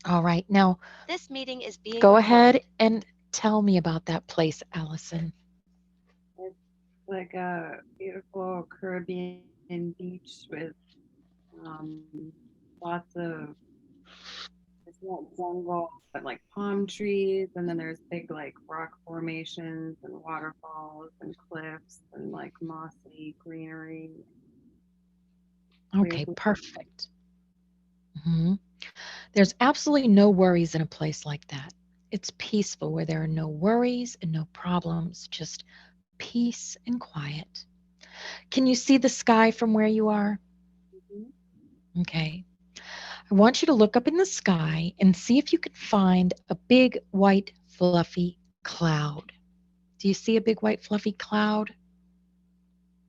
All right. Now, This meeting is being go ahead recorded. and tell me about that place, Allison. It's like a beautiful Caribbean beach with lots of it's not jungle, but like palm trees, and then there's big like rock formations and waterfalls and cliffs and like mossy greenery, clear Okay, blue. perfect. Mhm. There's absolutely no worries in a place like that. It's peaceful where there are no worries and no problems, just peace and quiet. Can you see the sky from where you are? Mhm. Okay. I want you to look up in the sky and see if you can find a big white fluffy cloud. Do you see a big white fluffy cloud?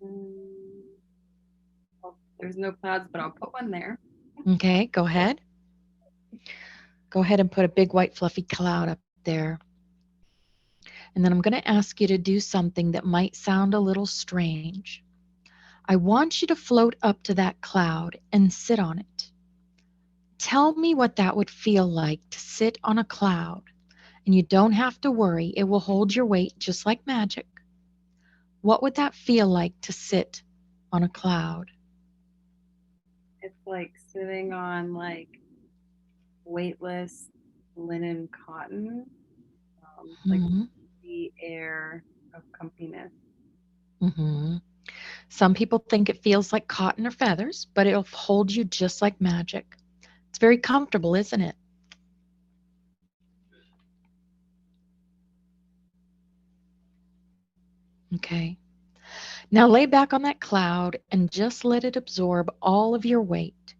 Mm, there's no clouds, but I'll put one there. Okay, go ahead. Go ahead and put a big white fluffy cloud up there. And then I'm going to ask you to do something that might sound a little strange. I want you to float up to that cloud and sit on it. Tell me what that would feel like to sit on a cloud. And you don't have to worry, it will hold your weight just like magic. What would that feel like to sit on a cloud? It's like sitting on like weightless linen cotton, like Hmm. the air of comfiness. Hmm. Some people think it feels like cotton or feathers, but it'll hold you just like magic. It's very comfortable, isn't it? Okay. Now lay back on that cloud and just let it absorb all of your weight.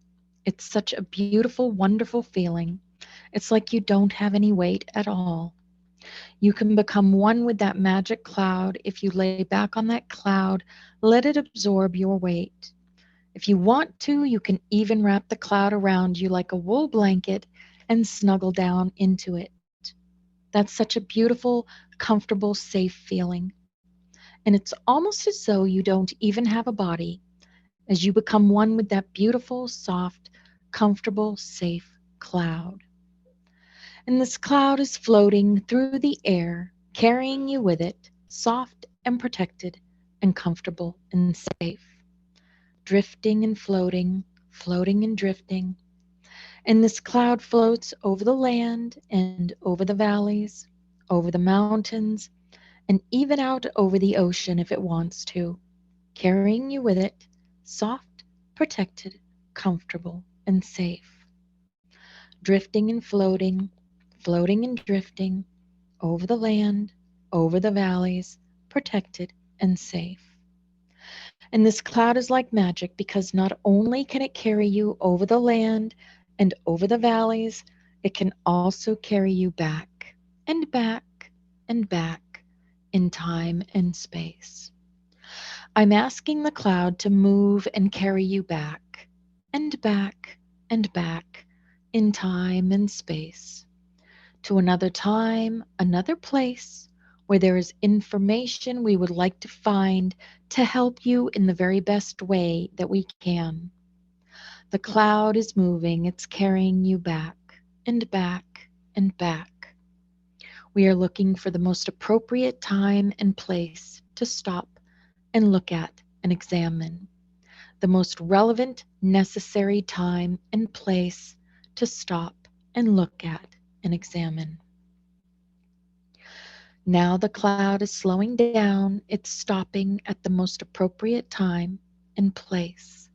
It's such a beautiful, wonderful feeling. It's like you don't have any weight at all. You can become one with that magic cloud if you lay back on that cloud, let it absorb your weight. If you want to, you can even wrap the cloud around you like a wool blanket and snuggle down into it. That's such a beautiful, comfortable, safe feeling. And it's almost as though you don't even have a body as you become one with that beautiful, soft, comfortable, safe cloud. And this cloud is floating through the air, carrying you with it, soft and protected and comfortable and safe, drifting and floating, floating and drifting. And this cloud floats over the land and over the valleys, over the mountains, and even out over the ocean if it wants to, carrying you with it, soft, protected, comfortable, and safe, drifting and floating, floating and drifting over the land, over the valleys, protected and safe. And this cloud is like magic because not only can it carry you over the land and over the valleys, it can also carry you back and back and back in time and space. I'm asking the cloud to move and carry you back and back and back in time and space to another time, another place where there is information we would like to find to help you in the very best way that we can. The cloud is moving, it's carrying you back and back and back. We are looking for the most appropriate time and place to stop and look at and examine. The most relevant, necessary time and place to stop and look at and examine. Now the cloud is slowing down, it's stopping at the most appropriate time and place.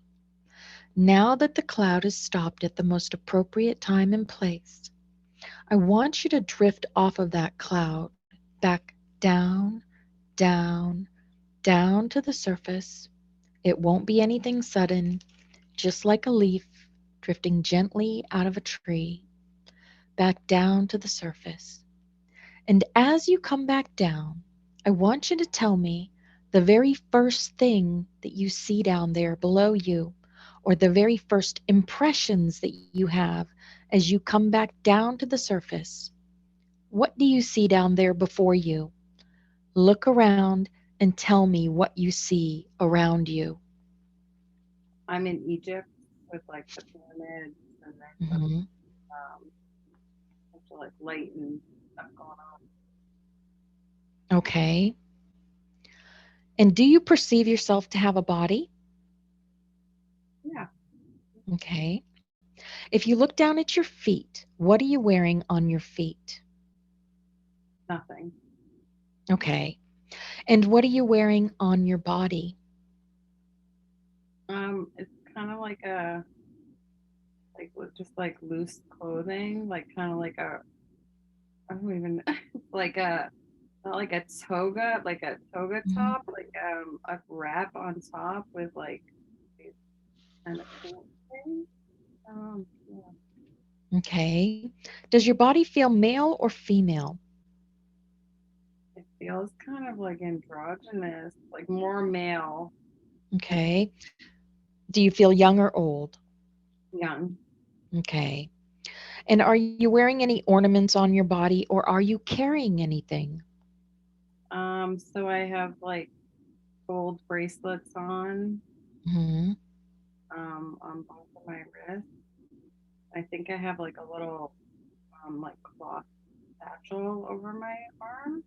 Now that the cloud has stopped at the most appropriate time and place, I want you to drift off of that cloud back down, down, down to the surface. It won't be anything sudden, just like a leaf drifting gently out of a tree, back down to the surface. And as you come back down, I want you to tell me the very first thing that you see down there below you, or the very first impressions that you have as you come back down to the surface. What do you see down there before you? Look around and tell me what you see around you. I'm in Egypt with like the pyramids, and there's Hmm. um, to like light and stuff going on. Okay. And do you perceive yourself to have a body? Yeah, Okay. If you look down at your feet, what are you wearing on your feet? nothing. Okay. And what are you wearing on your body? It's kind of like a like just like loose clothing, like kind of like a I don't even like a not like a toga, like a toga Mhm. top, like a wrap on top with like these kind of pants things. Yeah. Okay. Does your body feel male or female? It feels kind of like androgynous, like more male, Okay. Do you feel young or old? young. Okay. And are you wearing any ornaments on your body or are you carrying anything? So I have like gold bracelets Hmm. on both of my wrists. I think I have like a little like cloth satchel over my arm.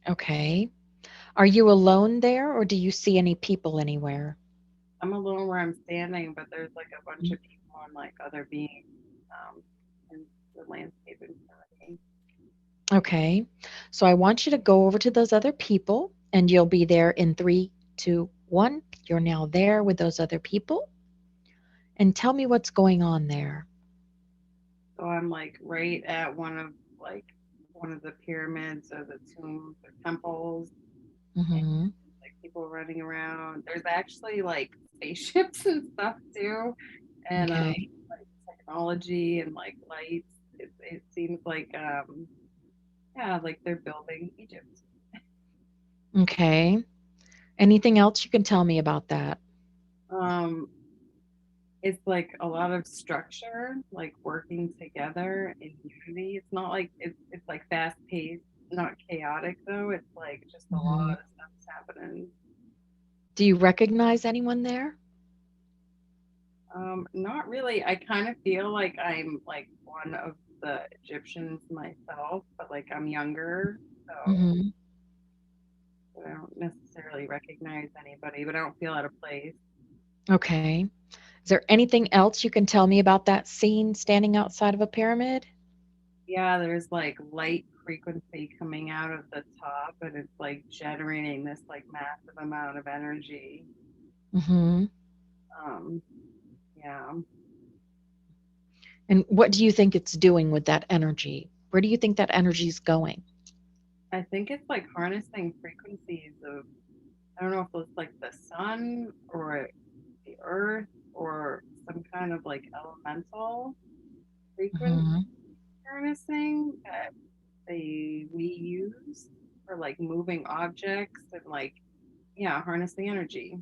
Okay. Are you alone there or do you see any people anywhere? I'm alone where I'm standing, but there's like a bunch of people and like other beings um, in the landscape in front of me. Okay. So I want you to go over to those other people and you'll be there in three, two, one. You're now there with those other people. And tell me what's going on there. So I'm like right at like one of the pyramids or the tombs or temples, and Hmm. like people running around. There's actually like spaceships and stuff too, and Okay. like technology and like lights. It seems like yeah, like they're building Egypt. Okay. Anything else you can tell me about that? Um, it's like a lot of structure, like working together in unity. It's not like it's like fast paced, not chaotic though. It's like just a Hmm. lot of stuff's happening. Do you recognize anyone there? Not really. I kind of feel like I'm like one of the Egyptians myself, but like I'm younger, so Hmm. I don't necessarily recognize anybody, but I don't feel out of place. Okay. Is there anything else you can tell me about that scene standing outside of a pyramid? Yeah, there's like light frequency coming out of the top, and it's like generating this like massive amount of energy. Hmm. Um, yeah, And what do you think it's doing with that energy? Where do you think that energy is going? I think it's like harnessing frequencies of I don't know if it's like the sun or the earth or some kind of like elemental frequency Hmm. harnessing that we use for like moving objects and like yeah, harnessing energy.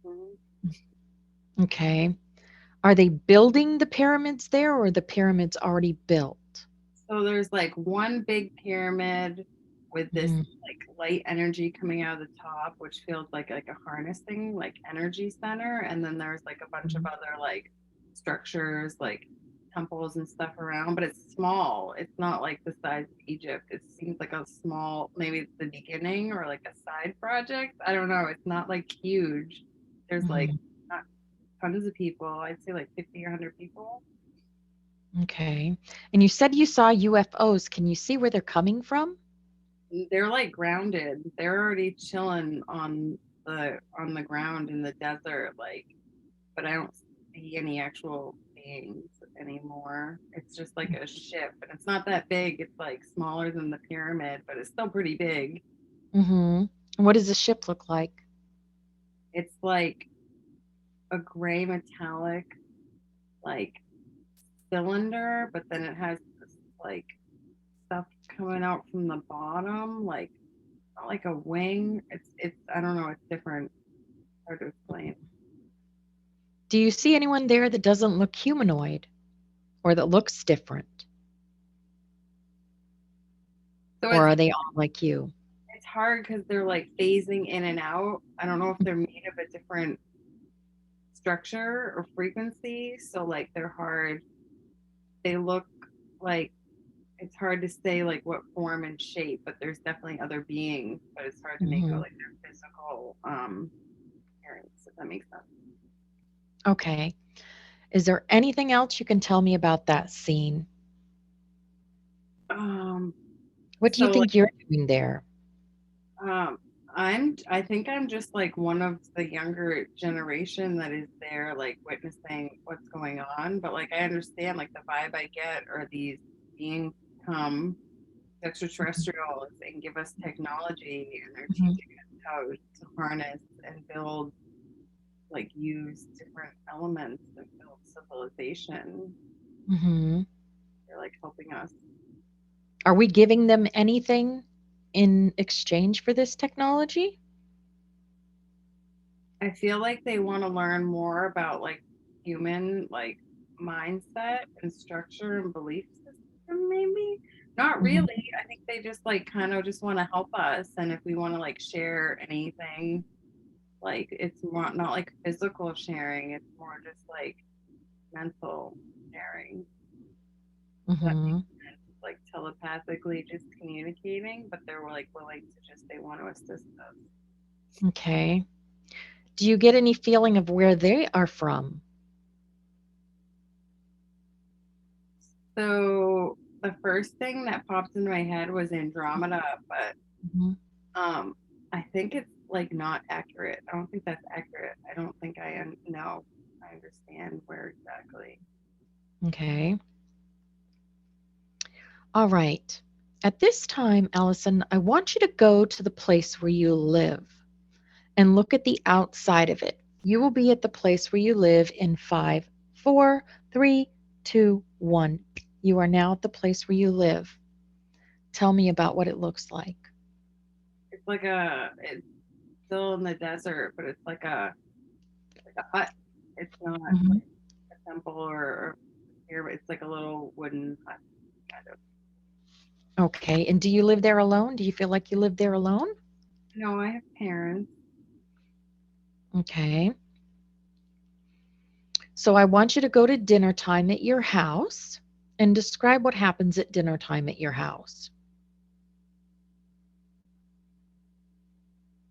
Mhm. Okay. Are they building the pyramids there or are the pyramids already built? So there's like one big pyramid with this Hmm. like light energy coming out of the top, which feels like a harnessing like energy center. And then there's like a bunch of other like structures, like temples and stuff around, but it's small. It's not like the size of Egypt. It seems like a small, maybe it's the beginning or like a side project. I don't know. It's not like huge. There's like Hmm. not tons of people. I'd say like 50 or 100 people. Okay. And you said you saw UFOs. Can you see where they're coming from? They're like grounded. They're already chilling on the ground in the desert, like, but I don't see any actual beings anymore. It's just like a ship, and it's not that big. It's like smaller than the pyramid, but it's still pretty big. Hmm. What does the ship look like? It's like a gray metallic like cylinder, but then it has this like stuff coming out from the bottom, like not like a wing. It's I don't know. It's different. Hard to explain. Do you see anyone there that doesn't look humanoid or that looks different? So Or are they all like you? it's hard because they're like phasing in and out. I don't know if they're made of a different structure or frequency, so like they're hard. They look like it's hard to say like what form and shape, but there's definitely other beings, but it's hard to make out Hmm. like their physical appearance, if that makes sense. Okay. Is there anything else you can tell me about that scene? Um What do you so like think you're doing there? um I think I'm just like one of the younger generation that is there like witnessing what's going on. But like I understand like the vibe I get are these beings come extraterrestrials and give us technology and they're Hmm. teaching us how to harness and build like use different elements and build civilization. Hmm. They're like helping us. Are we giving them anything in exchange for this technology? I feel like they want to learn more about like human like mindset and structure and belief system maybe. Not Hmm. really. I think they just like kind of just want to help us and if we want to like share anything like it's more not like physical sharing, it's more just like mental sharing. That Hmm. makes sense. It's like telepathically just communicating, but they're like willing to just they want to assist us. Okay. Do you get any feeling of where they are from? So the first thing that popped into my head was Andromeda, but Mhm. um I think it's like not accurate. I don't think that's accurate. I don't think know. I understand where exactly. Okay. All right. At this time, Allison, I want you to go to the place where you live and look at the outside of it. You will be at the place where you live in 5, 4, 3, 2, 1. You are now at the place where you live. Tell me about what it looks like. It's like it's still in the desert, but it's like a hut. It's not Hmm. like a temple or here, it's like a little wooden hut kind of. Okay. And do you live there alone? Do you feel like you live there alone? No, I have parents. Okay. So I want you to go to dinner time at your house and describe what happens at dinner time at your house.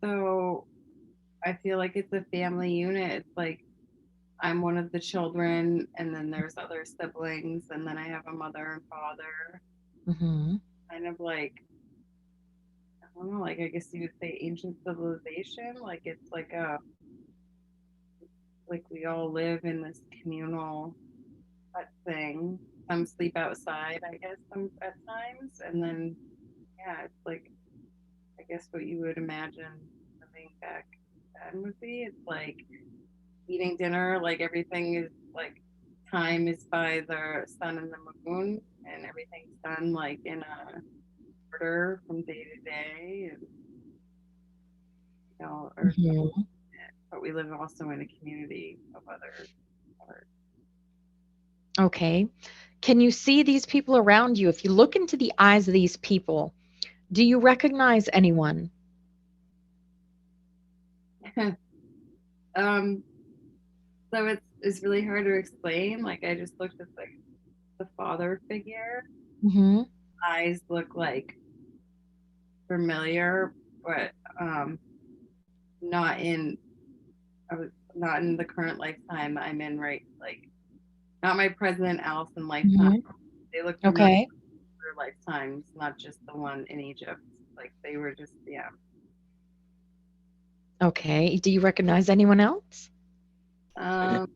So I feel like it's a family unit. It's like I'm one of the children, and then there's other siblings, and then I have a mother and father. Hmm. Kind of like, I don't know, like I guess you would say ancient civilization. Like it's like we all live in this communal hut thing. Some sleep outside, I guess, some at times, and then yeah, it's like I guess what you would imagine living back then would be. It's like eating dinner, like everything is like time is by the sun and the moon, and everything's done like in a order from day to day, and or Hmm. but we live also in a community of other. Okay. Can you see these people around you? If you look into the eyes of these people, do you recognize anyone? um, so it's really hard to explain. Like I just looked at the father figure. Hmm. Eyes look like familiar, but um, not in I was not in the current lifetime I'm in right like not my present Allison lifetime. Hmm. They look familiar Okay. for lifetimes, not just the one in Egypt. Like they were just yeah. Okay. Do you recognize anyone else? Um,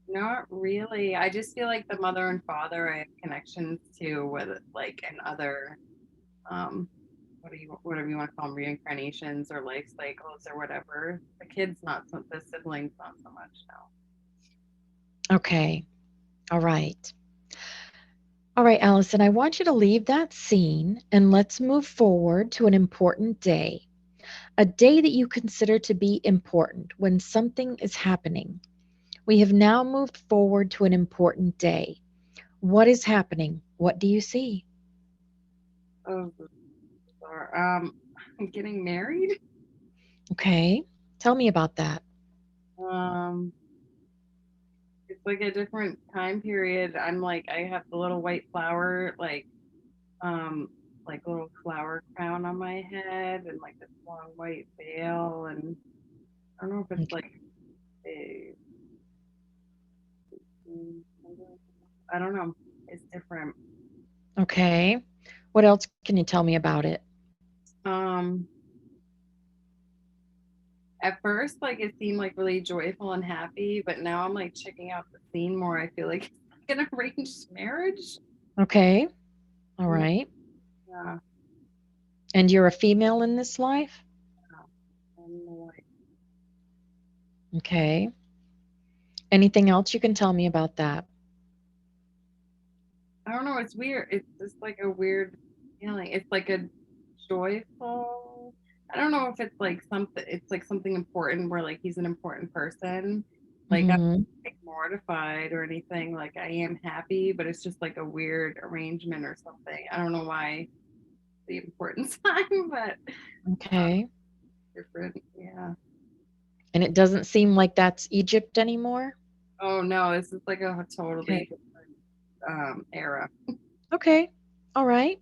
not really. I just feel like the mother and father I have connections to with like and other um whatever you want to call them reincarnations or life cycles or whatever. The kids not so the siblings not so much now. Okay. All right. All right, Allison, I want you to leave that scene and let's move forward to an important day. A day that you consider to be important when something is happening. We have now moved forward to an important day. What is happening? What do you see? Oh, bizarre. I'm getting married. Okay. Tell me about that. Um, it's like a different time period. I'm like I have the little white flower um little flower crown on my head and like this long white veil, and I don't know if it's Okay. like a mm, I don't know. It's different. Okay. What else can you tell me about it? Um at first like it seemed like really joyful and happy, but now I'm like checking out the scene more. I feel like it's like an arranged marriage. Okay. All Yeah, right. yeah. And you're a female in this life? I'm like Okay. Anything else you can tell me about that? I don't know, it's weird. It's just like a weird feeling. It's like a joyful. I don't know if it's like something. It's like something important where like he's an important person. Like I'm Mhm. not, like mortified or anything. Like I am happy, but it's just like a weird arrangement or something. I don't know why the important sign, but Okay. different. Yeah. And it doesn't seem like that's Egypt anymore? Oh no, this is like a totally Okay. different era. Okay. All right.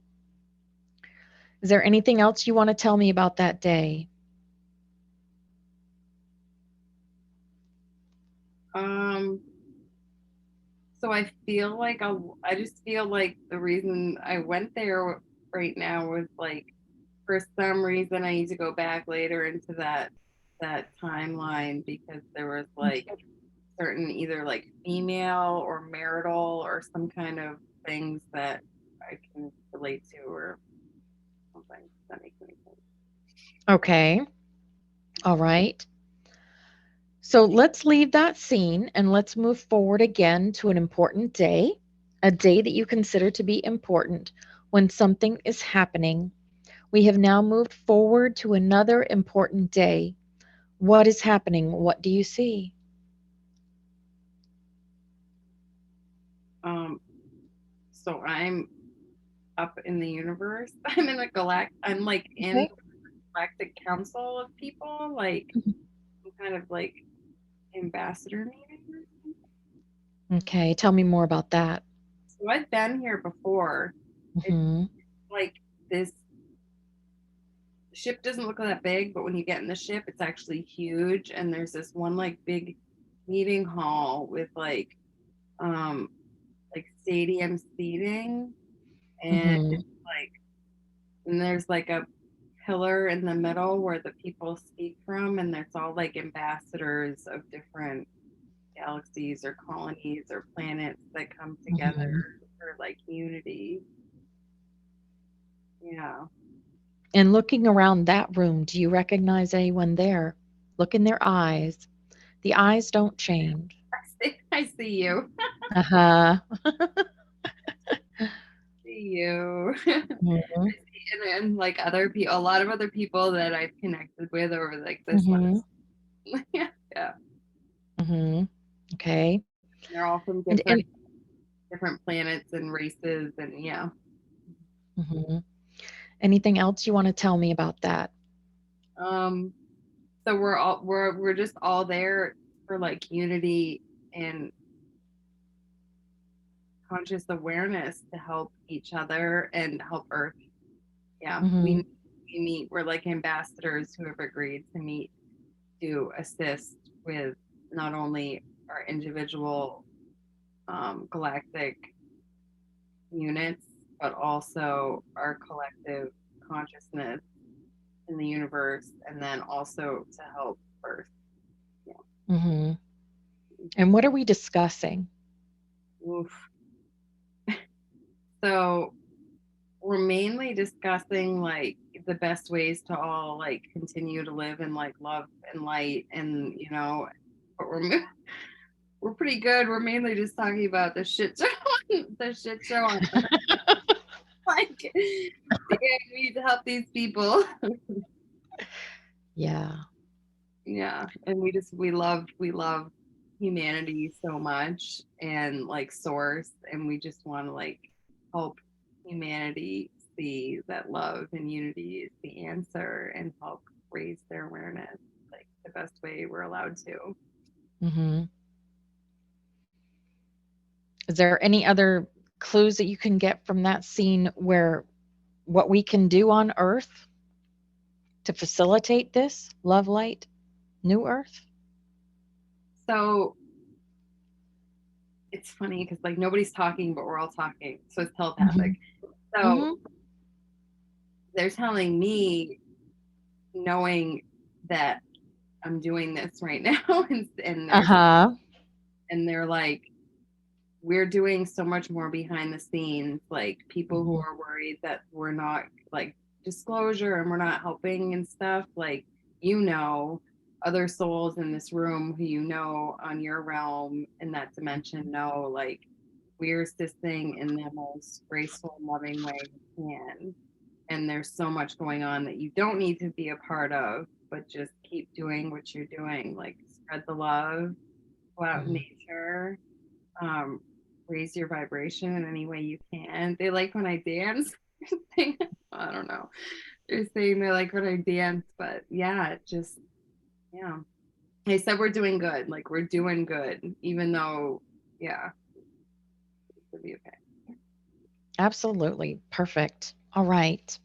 Is there anything else you want to tell me about that day? Um, So I feel like I just feel like the reason I went there right now was like for some reason I need to go back later into that timeline because there was like Okay. certain either like female or marital or some kind of things that I can relate to or something. If that makes any sense. Okay. All right. So let's leave that scene and let's move forward again to an important day, a day that you consider to be important when something is happening. We have now moved forward to another important day. What is happening? What do you see? Um, so I'm up in the universe. I'm in a I'm like in Okay. the galactic council of people, like some kind of like ambassador meeting or something. Okay. Tell me more about that. So I've been here before. It's Hmm. like this ship doesn't look that big, but when you get in the ship, it's actually huge. And there's this one like big meeting hall with um like stadium seating, and Hmm. it's like and there's like a pillar in the middle where the people speak from, and there's all like ambassadors of different galaxies or colonies or planets that come together Hmm. for like unity. Yeah. And looking around that room, do you recognize anyone there? Look in their eyes. The eyes don't change. I see you. Uh huh. See you. Hmm. And like other people, a lot of other people that I've connected with over like this Hmm. last, yeah, yeah. Hmm. Okay. They're all from And different planets and races, and yeah. mhm. Anything else you want to tell me about that? Um, so we're just all there for like unity and conscious awareness to help each other and help Earth. Yeah, Hmm. we meet. We're like ambassadors who have agreed to meet to assist with not only our individual galactic units, but also our collective consciousness in the universe, and then also to help Earth. Yeah. Hmm. And what are we discussing? Oof. So we're mainly discussing like the best ways to all like continue to live in like love and light, and but we're pretty good. We're mainly just talking about the shit show, the shit show on Earth. Like, yeah, we need to help these people. Yeah. Yeah, and we love humanity so much and like source, and we just want to like help humanity see that love and unity is the answer and help raise their awareness like the best way we're allowed to. Hmm. Is there any other clues that you can get from that scene where what we can do on Earth to facilitate this love light, new Earth? So it's funny because like nobody's talking, but we're all talking. So it's telepathic. Mhm. So Mhm. they're telling me, knowing that I'm doing this right now, Uh-huh. and they're like, we're doing so much more behind the scenes, like people who Mhm. are worried that we're not like disclosure and we're not helping and stuff, like, other souls in this room who on your realm in that dimension know, like, we're assisting in the most graceful and loving way we can, and there's so much going on that you don't need to be a part of, but just keep doing what you're doing, like spread the love, go out in Mhm. nature, um, raise your vibration in any way you can. They like when I dance. I don't know. They're saying they like when I dance, but yeah, it just, yeah. They said we're doing good. Like, we're doing good, even though, yeah, it could be okay. Absolutely. Perfect. All right.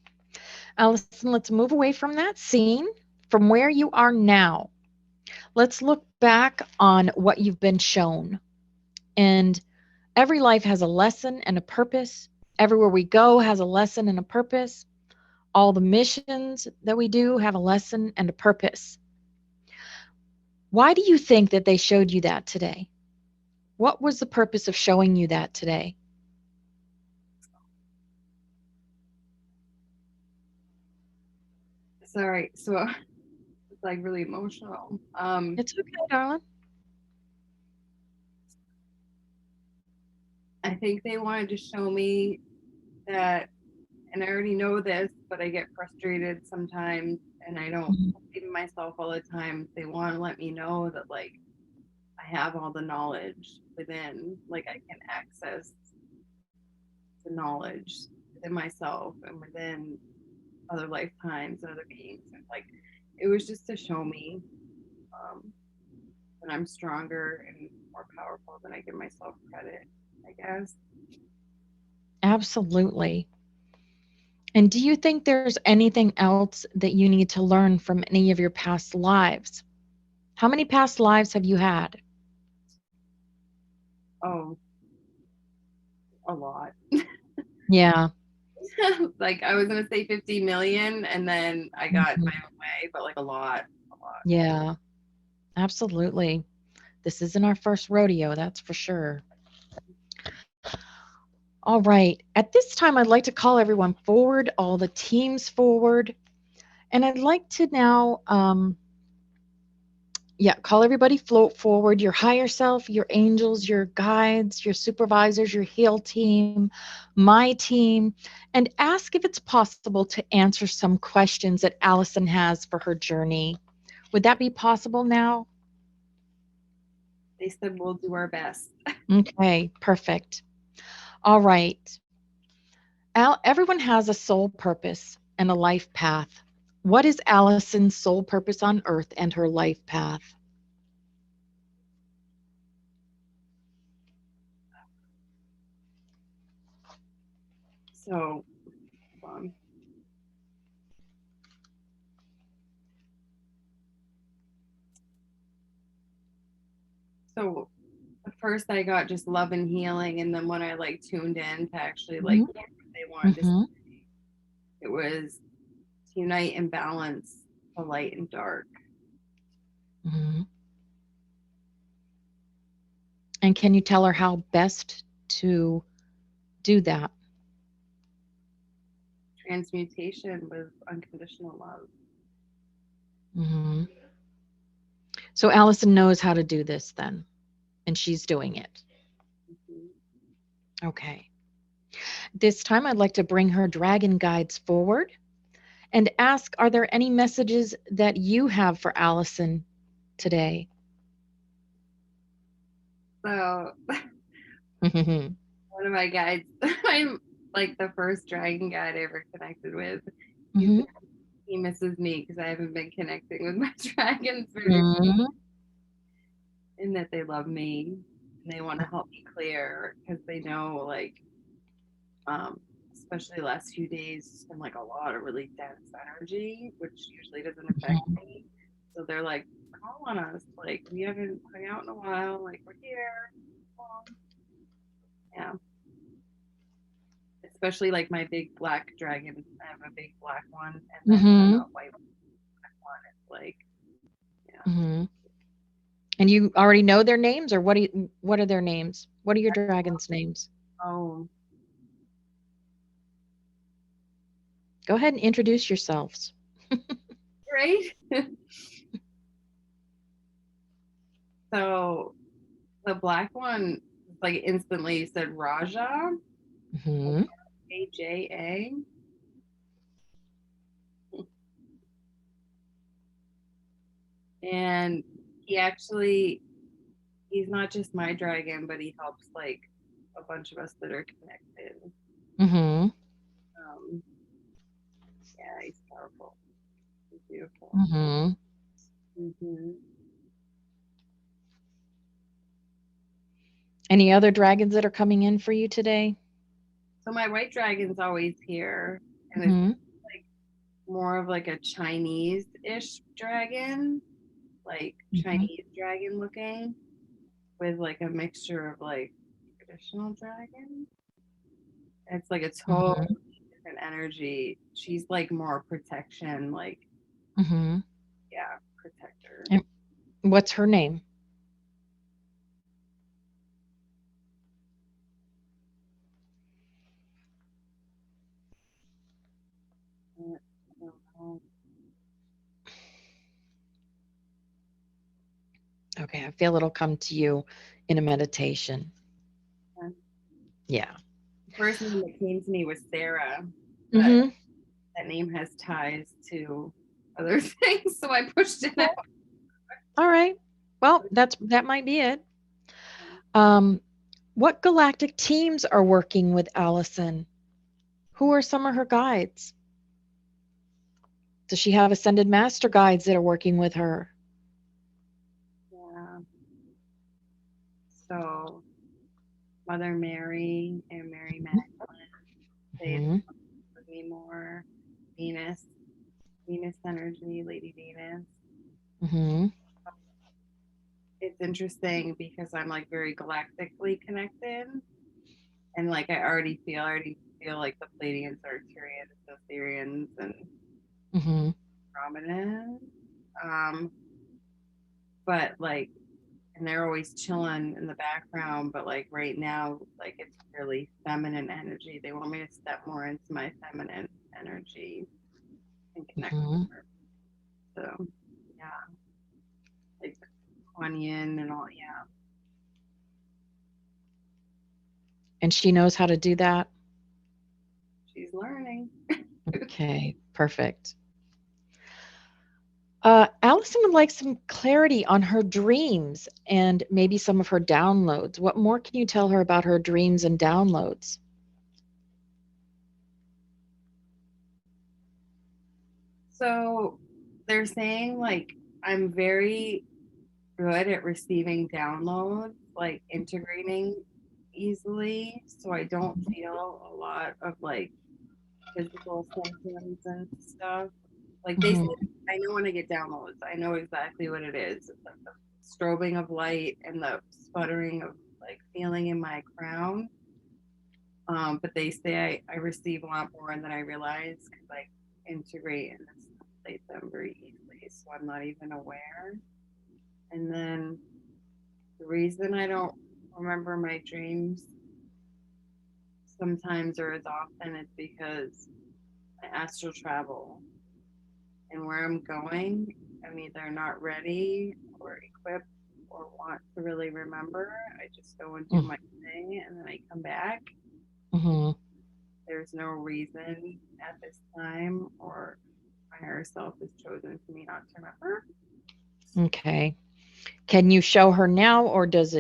Allison, let's move away from that scene, from where you are now. Let's look back on what you've been shown. And every life has a lesson and a purpose. Everywhere we go has a lesson and a purpose. All the missions that we do have a lesson and a purpose. Why do you think that they showed you that today? What was the purpose of showing you that today? Sorry. So it's like really emotional. It's okay, darling. I think they wanted to show me that, and I already know this, but I get frustrated sometimes and I don't Mhm. believe in myself all the time. They want to let me know that, like, I have all the knowledge within, like, I can access the knowledge within myself and within other lifetimes and other beings. And like, it was just to show me, um, that I'm stronger and more powerful than I give myself credit, I guess. Absolutely. And do you think there's anything else that you need to learn from any of your past lives? How many past lives have you had? Oh, a lot. Yeah. Like, I was gonna say 50 million, and then I got my Mhm. own way, but like a lot, a lot. Yeah, absolutely. This isn't our first rodeo, that's for sure. All right. At this time, I'd like to call everyone forward, all the teams forward. And I'd like to now, yeah, call everybody float forward, your higher self, your angels, your guides, your supervisors, your heal team, my team, and ask if it's possible to answer some questions that Allison has for her journey. Would that be possible now? They said we'll do our best. Okay, perfect. All right. Everyone has a soul purpose and a life path. What is Allison's soul purpose on earth and her life path? So, um, so at first I got just love and healing, and then when I like tuned in to actually like Hmm. hear what they wanted to say, Hmm. it was to unite and balance the light and dark. Hmm. And can you tell her how best to do that? Transmutation with unconditional love. Hmm. So Allison knows how to do this then, and she's doing it. Mhm. Okay. This time I'd like to bring her dragon guides forward and ask, are there any messages that you have for Allison today? So Hmm. one of my guides, I'm like the first dragon guide I ever connected with. He Hmm. said he misses me because I haven't been connecting with my dragons very, Hmm. and that they love me. and they want to help me clear because they know like especially the last few days, it's been like a lot of really dense energy, which usually doesn't affect Mhm. me. So they're like, call on us. Like, we haven't hung out in a while. Like, we're here. Um, yeah. Especially like my big black dragon. I have a big black one and then Mhm. a white one. It's like, yeah. Mhm. And you already know their names, or what are their names? What are your dragons' names? Oh, Go ahead and introduce yourselves. right. So the black one, like instantly said Raja, like Mhm. AJA. And he actually he's not just my dragon, but he helps like a bunch of us that are connected. Mhm. Um, yeah, he's powerful. He's beautiful. Mhm. Hmm. Any other dragons that are coming in for you today? So my white dragon's always here, and it's Mhm. like more of like a Chinese-ish dragon, like Mhm. Chinese dragon looking, with like a mixture of like traditional dragon. It's like a totally Mhm. different energy. She's like more protection, like Mhm. yeah, protector. And what's her name? I don't know. Okay, I feel it'll come to you in a meditation. The Yeah. first name that came to me was Sarah, but Mhm. that name has ties to other things, so I pushed it Okay. out. All right. Well, that might be it. Um, what galactic teams are working with Allison? Who are some of her guides? Does she have ascended master guides that are working with her? Yeah. So Mother Mary and Mary Magdalene stayed Mhm. with me more. Venus, Venus energy, Lady Venus. Mhm. It's interesting because I'm like very galactically connected, and like I already feel like the Pleiadians, Arcturians, Assyrians, and Mhm. prominent. Um, but like and they're always chilling in the background, but like right now like it's really feminine energy. They want me to step more into my feminine energy and connect Mhm. with them. So yeah, like Kuan Yin and all. Yeah, And she knows how to do that? she's learning. Okay, perfect. Allison would like some clarity on her dreams and maybe some of her downloads. What more can you tell her about her dreams and downloads? So they're saying like I'm very good at receiving downloads, like integrating easily, so I don't feel a lot of like physical symptoms and stuff. Like they said, Mhm. I know when I get downloads, I know exactly what it is. It's like the strobing of light and the sputtering of like feeling in my crown. But they say I receive a lot more than I realize because I integrate and assimilate them very easily, so I'm not even aware. And then the reason I don't remember my dreams sometimes or as often is because I astral travel and where I'm going, I'm either not ready or equipped or want to really remember. I just go and do Mm. my thing and then I come back. Mhm. There's no reason at this time, or my higher self has chosen for me not to remember. Okay. Can you show her now, or does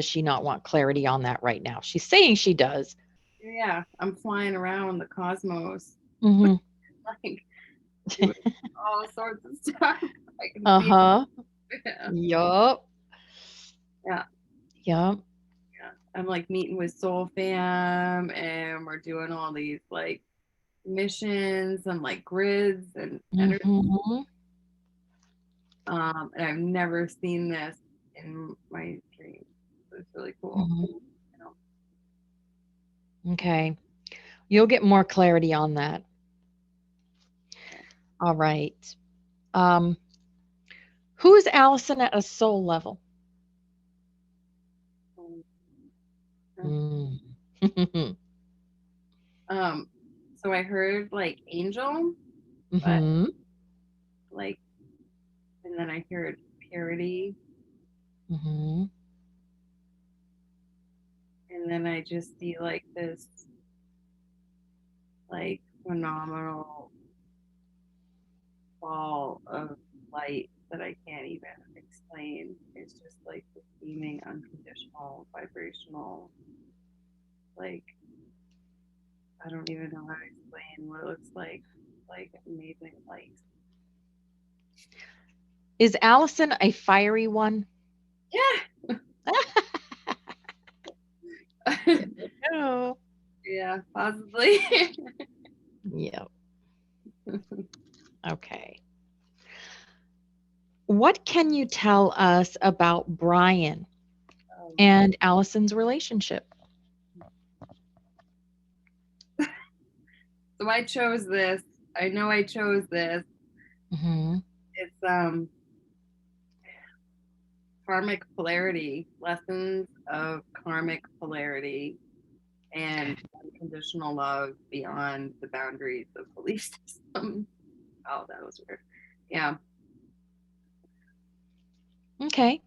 she not want clarity on that right now? She's saying she does. Yeah, I'm flying around the cosmos, Mhm. like doing all sorts of stuff. I can see Uh-huh. it. Yup. Yeah. Yeah. Yeah. I'm like meeting with Soul Fam and we're doing all these like missions and like grids and energy. Mm-hmm. And I've never seen this in my dreams. So it's really cool. Hmm. You know? Okay. You'll get more clarity on that. All right. Um, who is Allison at a soul level? Mm. Um, so I heard like angel, but Mm-hmm. like, and then I heard purity, Mm-hmm. and then I just see like this like phenomenal ball of light that I can't even explain. It's just like this beaming, unconditional, vibrational, like I don't even know how to explain what it looks like amazing light. Is Allison a fiery one? Yeah. Oh. Yeah, possibly. Yep. Okay. What can you tell us about Brian um, and Allison's relationship? so I chose this. I know I chose this. Mm-hmm. It's karmic polarity, lessons of karmic polarity and unconditional love beyond the boundaries of belief systems. Oh, that was weird. Yeah. Okay.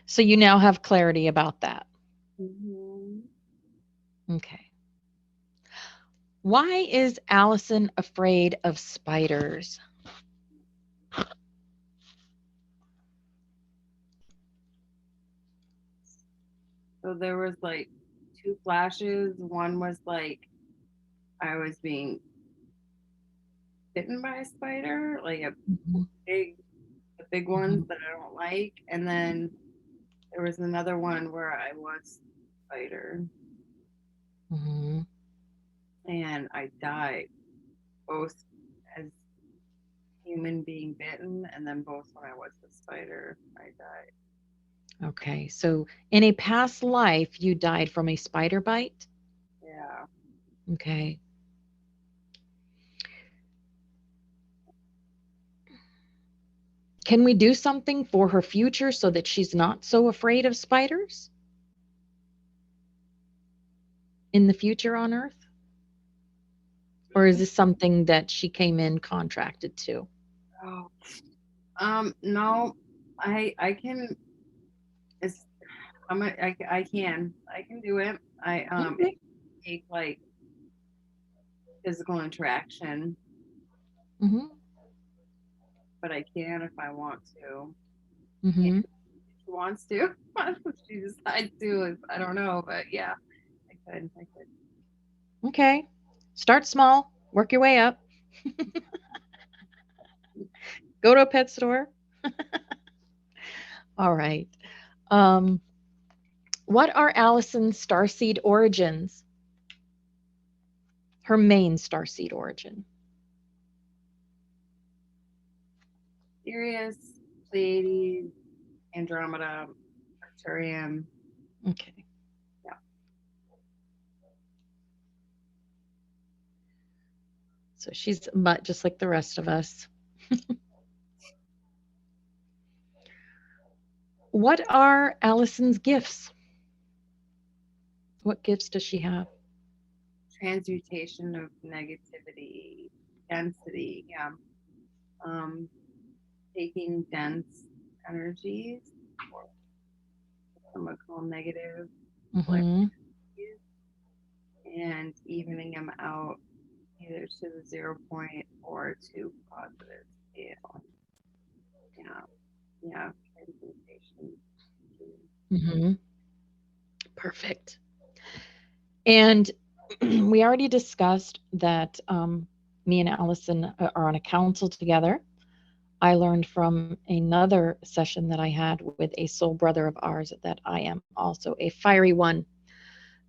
So you now have clarity about that. Hmm. Okay. Why is Allison afraid of spiders? So there was like two flashes. One was like I was being bitten by a spider, like a Mhm, big, the big ones mhm, that I don't like, and then there was another one where I was a spider mhm. and I died both as human being bitten and then both when I was the spider, I died. Okay. So in a past life, you died from a spider bite? Yeah. Okay. Can we do something for her future so that she's not so afraid of spiders in the future on Earth? Or is this something that she came in contracted to? Oh. No, I can. It's I can do it. It Okay. take like physical interaction, Hmm. but I can if I want to. And Hmm. if she wants to, if she decides to, I don't know, but yeah, I could. Okay. Start small, work your way up. Go to a pet store. All right. Um, what are Allison's starseed origins? Her main starseed origin. Sirius, Pleiades, Andromeda, Arcturian. Okay. Yeah. So she's but just like the rest of us. What are Allison's gifts? What gifts does she have? Transmutation of negativity, density. Yeah. Um, taking dense energies, or some would call negative Mm-hmm. polarities, and evening them out either to the 0 point or to positive scale. Yeah. Yeah. Transmutation. Mm-hmm. Perfect. And we already discussed that me and Allison are on a council together. I learned from another session that I had with a soul brother of ours that I am also a fiery one.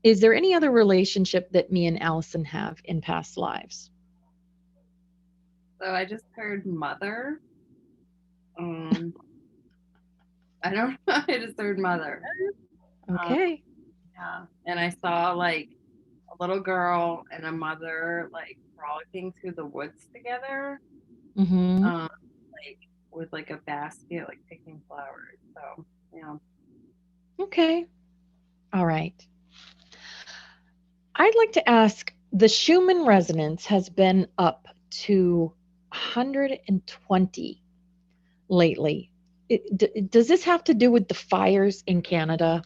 Is there any other relationship that me and Allison have in past lives? So I just heard mother. Um, I don't know. I just heard mother. Um, Okay. yeah, and I saw like a little girl and a mother like frolicking through the woods together. Mm-hmm. Like with like a basket, like picking flowers. So yeah. Okay. All right. I'd like to ask, the Schumann resonance has been up to 120 lately. Does this have to do with the fires in Canada?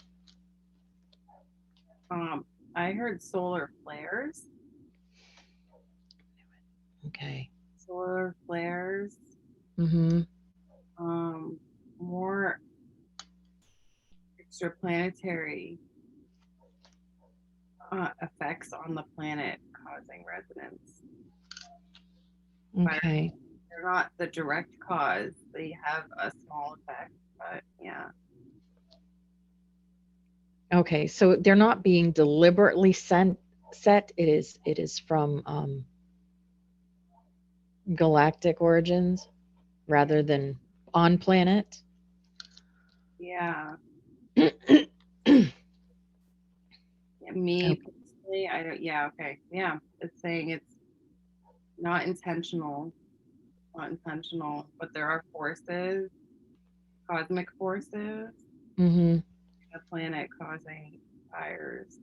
Um, I heard solar flares. Okay. Solar flares. Mm-hmm. Um, more extraplanetary effects on the planet causing resonance. Fire. Okay. They're not the direct cause. They have a small effect, but yeah. Okay. So they're not being deliberately set. It is from galactic origins rather than on planet. Yeah. Okay. Yeah, me personally, I don't, yeah, okay. Yeah. It's saying it's not intentional, not intentional, but there are forces, cosmic forces, Mm-hmm. the planet causing fires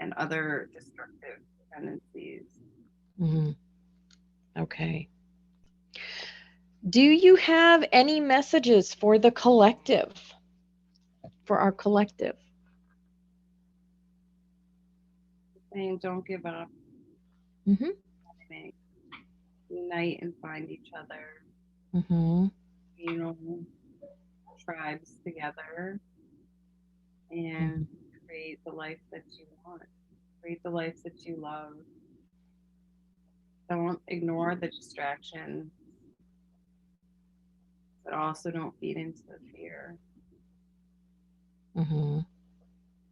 and other destructive tendencies. Mm-hmm. Okay. Do you have any messages for the collective, for our collective? Saying don't give up, Mm-hmm. make, unite and find each other, Mm-hmm. you know, tribes together and Mm-hmm. create the life that you want, create the life that you love. Don't ignore the distraction, but also don't feed into the fear. Mm-hmm.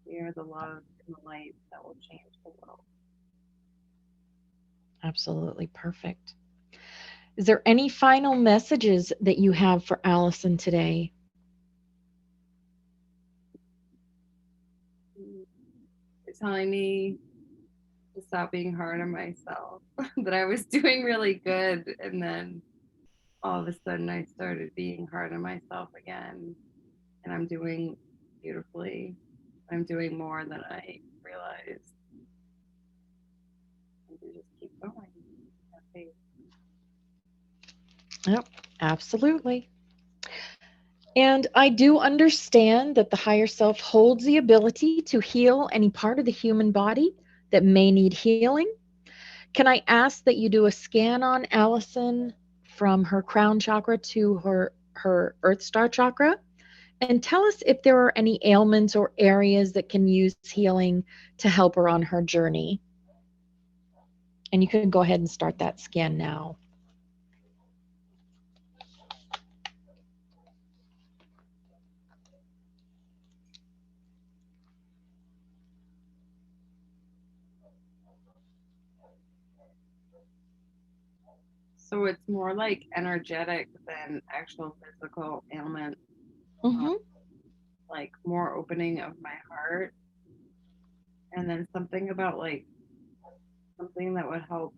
Fear the love and the light that will change the world. Absolutely perfect. Is there any final messages that you have for Allison today? It's telling me to stop being hard on myself, that I was doing really good. And then all of a sudden I started being hard on myself again. And I'm doing beautifully. I'm doing more than I realized. And to just keep going. Have faith. Yep, absolutely. And I do understand that the higher self holds the ability to heal any part of the human body that may need healing. Can I ask that you do a scan on Allison from her crown chakra to her earth star chakra and tell us if there are any ailments or areas that can use healing to help her on her journey. And you can go ahead and start that scan now. So it's more like energetic than actual physical ailment, um, Mm-hmm. like more opening of my heart. And then something about like something that would help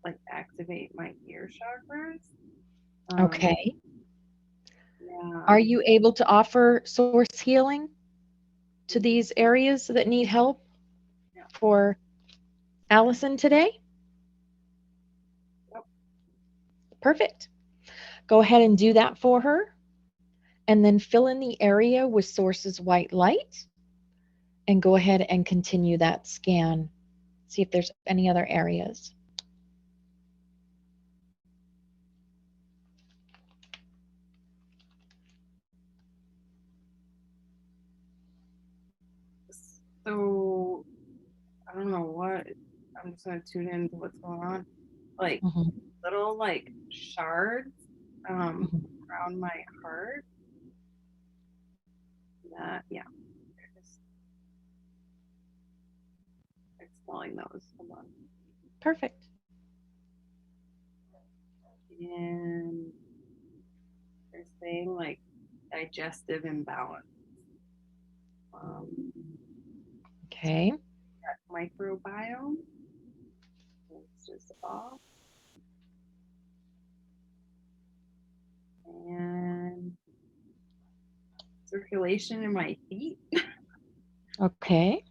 like activate my ear chakras. Um, Okay. yeah, Are you able to offer source healing to these areas that need help yeah. for Allison today? Yep. Perfect. Go ahead and do that for her. And then fill in the area with source's white light and go ahead and continue that scan. See if there's any other areas. So I don't know what. I'm just gonna tune into what's going on. Like Hmm. little like shards. Mhm. around my heart. That yeah, just expelling those. Hold on. Perfect. And they're saying like digestive imbalance, um, Okay. microbiome. It's just off, and circulation in my feet. Okay.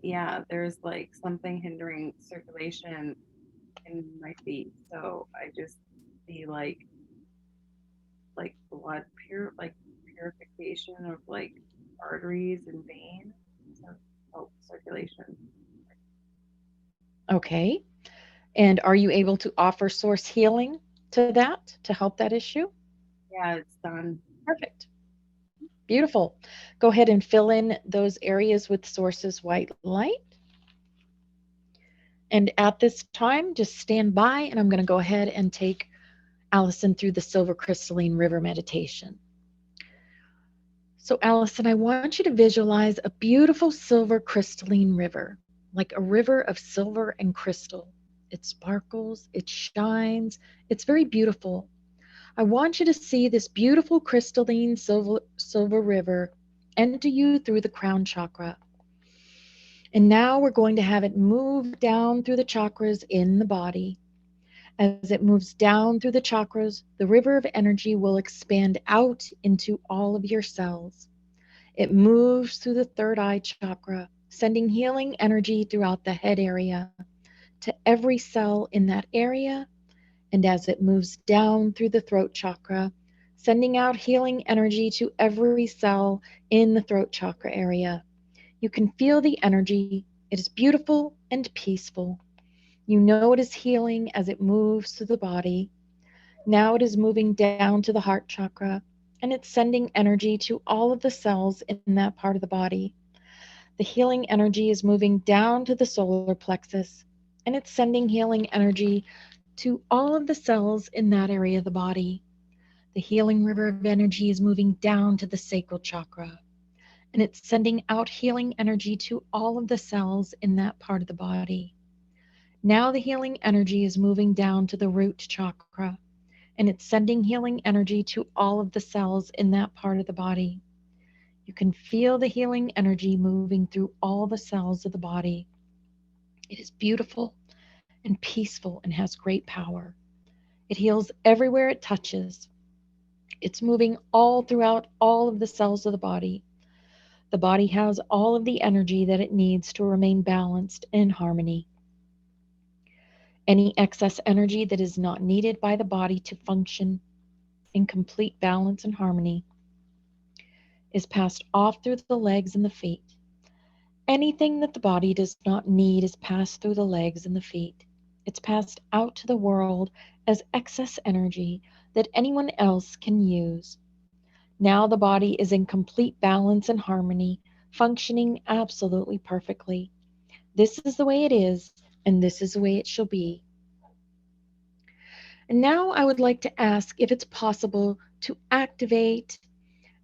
Yeah, there's like something hindering circulation in my feet, so I just see like blood like purification of like arteries and veins to help circulation. Okay. And are you able to offer source healing to that to help that issue? Yeah, it's done. Perfect. Beautiful. Go ahead and fill in those areas with source's white light. And at this time, just stand by and I'm going to go ahead and take Allison through the silver crystalline river meditation. So, Allison, I want you to visualize a beautiful silver crystalline river, like a river of silver and crystal. It sparkles, it shines, it's very beautiful. I want you to see this beautiful crystalline silver river enter you through the crown chakra. And now we're going to have it move down through the chakras in the body. As it moves down through the chakras, the river of energy will expand out into all of your cells. It moves through the third eye chakra, sending healing energy throughout the head area to every cell in that area. And as it moves down through the throat chakra, sending out healing energy to every cell in the throat chakra area. You can feel the energy. It is beautiful and peaceful. You know it is healing as it moves through the body. Now it is moving down to the heart chakra and it's sending energy to all of the cells in that part of the body. The healing energy is moving down to the solar plexus and it's sending healing energy to all of the cells in that area of the body. The healing river of energy is moving down to the sacral chakra and it's sending out healing energy to all of the cells in that part of the body. Now the healing energy is moving down to the root chakra and it's sending healing energy to all of the cells in that part of the body. You can feel the healing energy moving through all the cells of the body. It is beautiful and peaceful and has great power. It heals everywhere it touches. It's moving all throughout all of the cells of the body. The body has all of the energy that it needs to remain balanced and in harmony. Any excess energy that is not needed by the body to function in complete balance and harmony is passed off through the legs and the feet. Anything that the body does not need is passed through the legs and the feet. It's passed out to the world as excess energy that anyone else can use. Now the body is in complete balance and harmony, functioning absolutely perfectly. This is the way it is, and this is the way it shall be. And now I would like to ask if it's possible to activate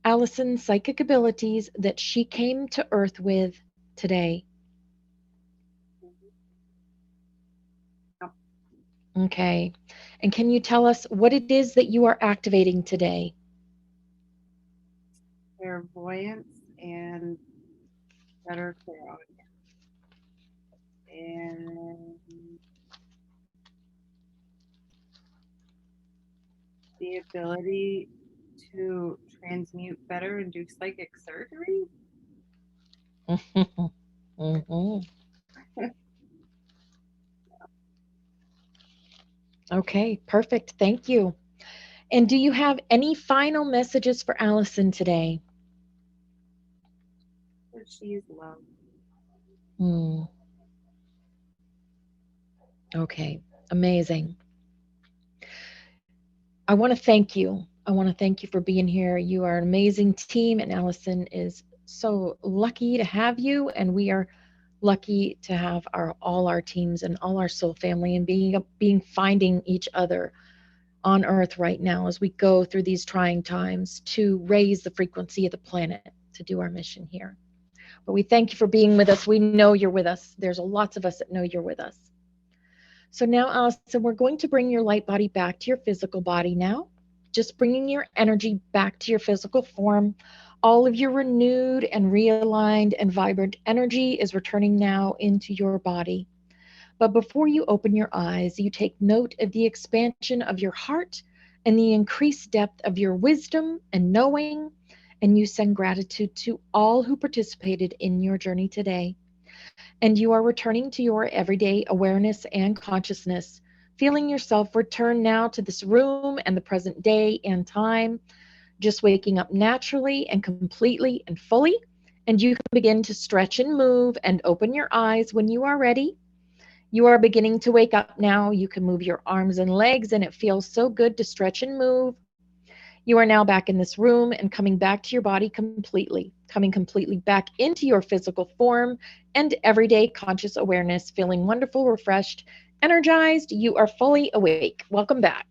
Allison's psychic abilities that she came to Earth with today. Yep. Okay. And can you tell us what it is that you are activating today? Clairvoyance and better clairaudience, and the ability to transmute better and do psychic surgery. Mhm. Okay, perfect. Thank you. And do you have any final messages for Allison today? So she's love. Hmm. Okay, amazing. I want to thank you. I want to thank you for being here. You are an amazing team, and Allison is so lucky to have you. And we are lucky to have our all our teams and all our soul family and being finding each other on Earth right now as we go through these trying times to raise the frequency of the planet to do our mission here. But we thank you for being with us. We know you're with us. There's lots of us that know you're with us. So now, Allison, we're going to bring your light body back to your physical body now. Just bringing your energy back to your physical form. All of your renewed and realigned and vibrant energy is returning now into your body. But before you open your eyes, you take note of the expansion of your heart and the increased depth of your wisdom and knowing, and you send gratitude to all who participated in your journey today. And you are returning to your everyday awareness and consciousness, feeling yourself return now to this room and the present day and time, just waking up naturally and completely and fully. And you can begin to stretch and move and open your eyes when you are ready. You are beginning to wake up now. You can move your arms and legs, and it feels so good to stretch and move. You are now back in this room and coming back to your body completely, coming completely back into your physical form and everyday conscious awareness, feeling wonderful, refreshed, energized. You are fully awake. Welcome back.